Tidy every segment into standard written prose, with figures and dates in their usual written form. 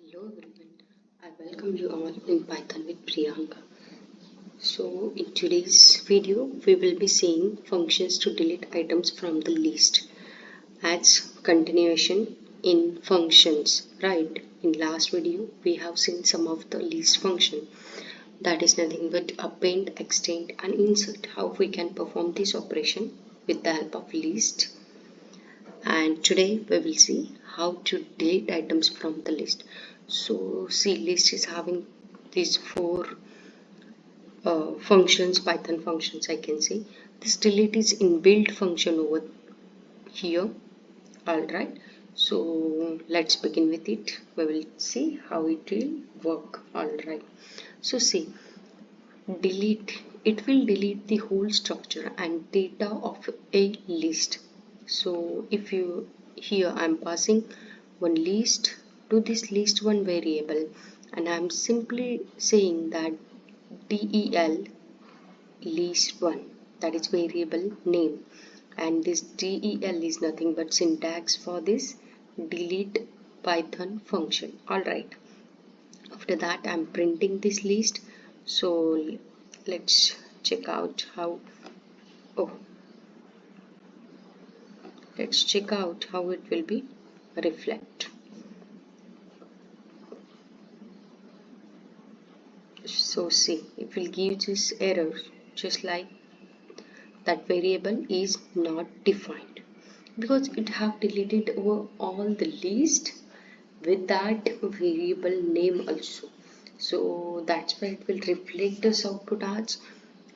Hello everyone, I welcome you all in Python with Priyanka. So in today's video we will be seeing functions to delete items from the list as continuation in functions, right? In last video we have seen some of the list function, that is nothing but append, extend and insert, how we can perform this operation with the help of list. And today we will see how to delete items from the list. So see, list is having these four functions, Python functions. I can say this delete is inbuilt function over here. Alright, so let's begin with it. We will see how it will work. Alright, so see, delete, it will delete the whole structure and data of a list. So if you, here I'm passing one list to this list one variable, and I'm simply saying that del list one, that is variable name, and this del is nothing but syntax for this delete Python function. Alright, after that I'm printing this list. So let's check out how, oh, let's check out how it will be reflect. So see, it will give this error just like that variable is not defined, because it have deleted over all the list with that variable name also. So that's why it will reflect this output as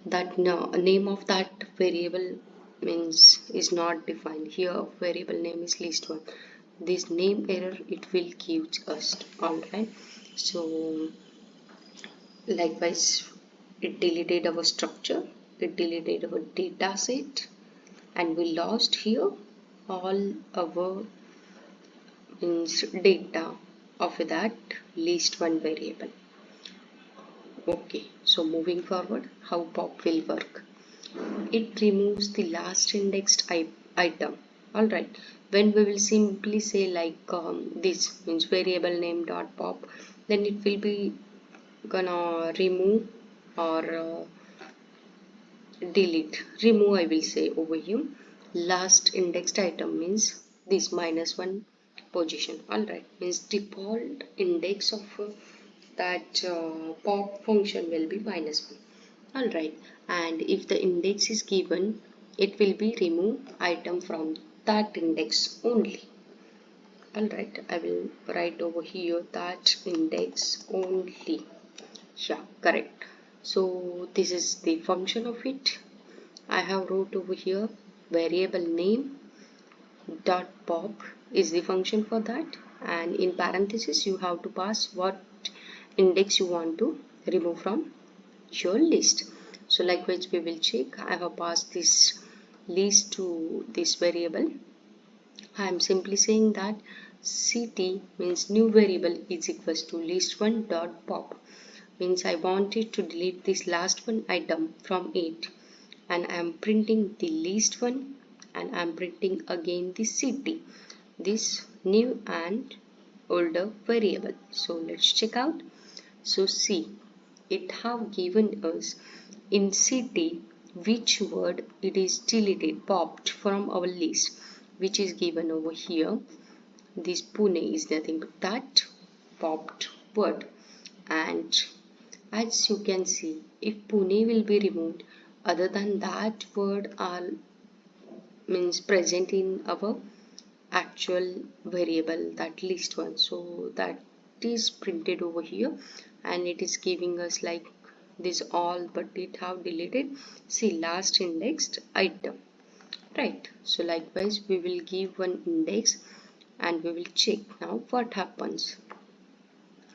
that name of that variable means is not defined. Here variable name is list one. This name error it will give us. Alright, so likewise it deleted our structure, it deleted our data set, and we lost here all our means data of that list one variable. Okay, so moving forward, how pop will work. It removes the last indexed item. Alright, when we will simply say like this means variable name dot pop, then it will be gonna remove or remove, I will say over here, last indexed item means this -1 position. Alright, means default index of that pop function will be -1. Alright, and if the index is given, it will be remove item from that index only. Alright, I will write over here that index only. Yeah, correct. So this is the function of it. I have wrote over here variable name dot pop is the function for that, and in parenthesis you have to pass what index you want to remove from your list. So likewise we will check. I have passed this list to this variable. I am simply saying that ct means new variable is equals to list1 dot pop, means I wanted to delete this last one item from it, and I am printing the least one, and I am printing again the ct, this new and older variable. So let's check out. So see, it have given us in ct which word it is deleted, popped from our list, which is given over here. This Pune is nothing but that popped word, and as you can see, if Pune will be removed, other than that word are means present in our actual variable, that list one. So that is printed over here, and it is giving us like this all, but it have deleted see last indexed item, right? So likewise we will give one index and we will check now what happens.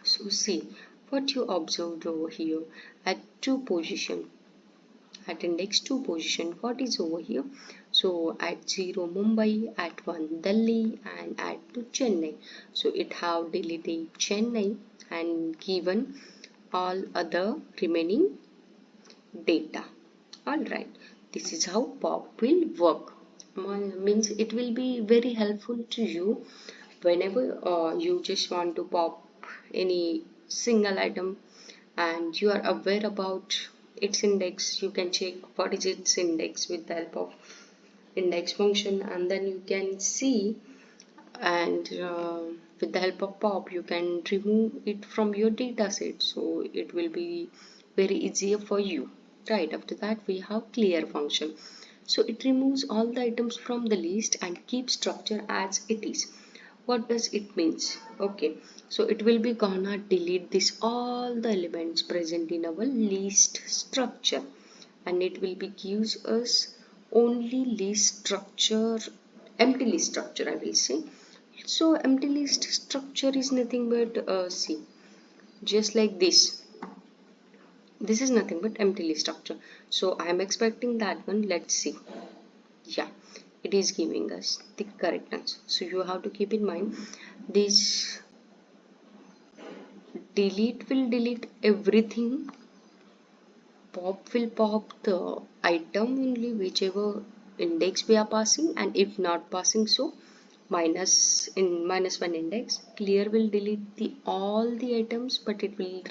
So see what you observed over here at 2 position, at index 2 position, what is over here. So at 0 Mumbai, at 1 Delhi, and at 2 Chennai. So it have deleted Chennai and given all other remaining data. Alright, this is how pop will work. Means it will be very helpful to you whenever you just want to pop any single item and you are aware about its index, you can check what is its index with the help of index function, and then you can see, and with the help of pop you can remove it from your data set, so it will be very easier for you, right? After that we have clear function, so it removes all the items from the list and keeps structure as it is. What does it means? Okay, so it will be gonna delete this all the elements present in our list structure, and it will be gives us only list structure, empty list structure I will say. So empty list structure is nothing but see, just like this is nothing but empty list structure, so I am expecting that one. Let's see. Yeah, it is giving us the correct answer, so you have to keep in mind this delete will delete everything, pop will pop the item only whichever index we are passing, and if not passing, so minus one index. Clear will delete the all the items, but it will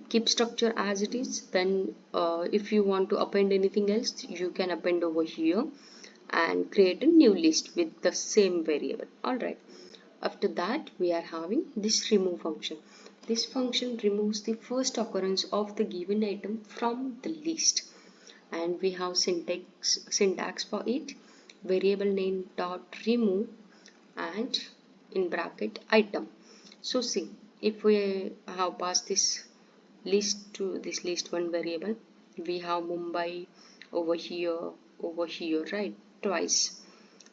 keep structure as it is. Then if you want to append anything else, you can append over here and create a new list with the same variable. Alright, after that we are having this remove function. This function removes the first occurrence of the given item from the list, and we have syntax for it. Variable name dot remove and in bracket item. So see, if we have passed this list to this list one variable, we have Mumbai over here, right, twice.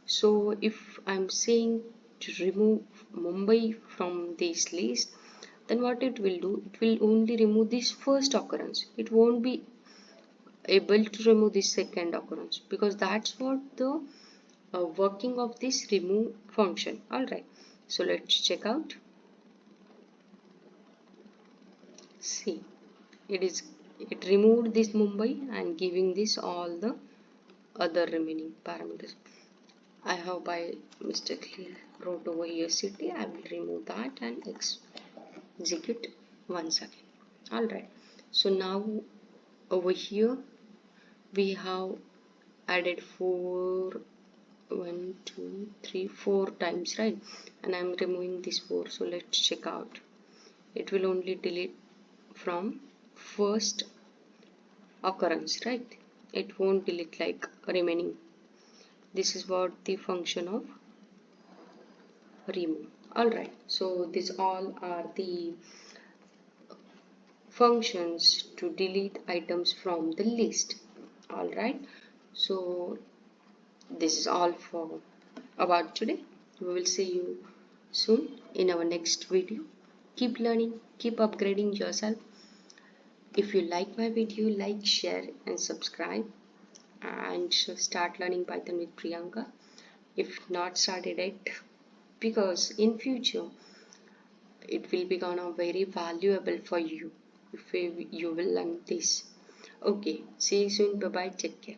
So if I'm saying to remove Mumbai from this list, then what it will do, it will only remove this first occurrence, it won't be able to remove this second occurrence, because that's what the working of this remove function. Alright, so let's check out. See, it removed this Mumbai and giving this all the other remaining parameters. I have by mistakenly wrote over here city. I will remove that and execute once again. Alright, so now over here we have added 4 times, right? And I'm removing this 4, so let's check out. It will only delete from first occurrence, right? It won't delete like remaining. This is what the function of remove. Alright, so these all are the functions to delete items from the list. Alright, so this is all for about today. We will see you soon in our next video. Keep learning, keep upgrading yourself. If you like my video, like, share and subscribe, and start learning Python with Priyanka if not started yet, because in future it will become very valuable for you if you will learn this. Okay, see you soon. Bye bye, take care.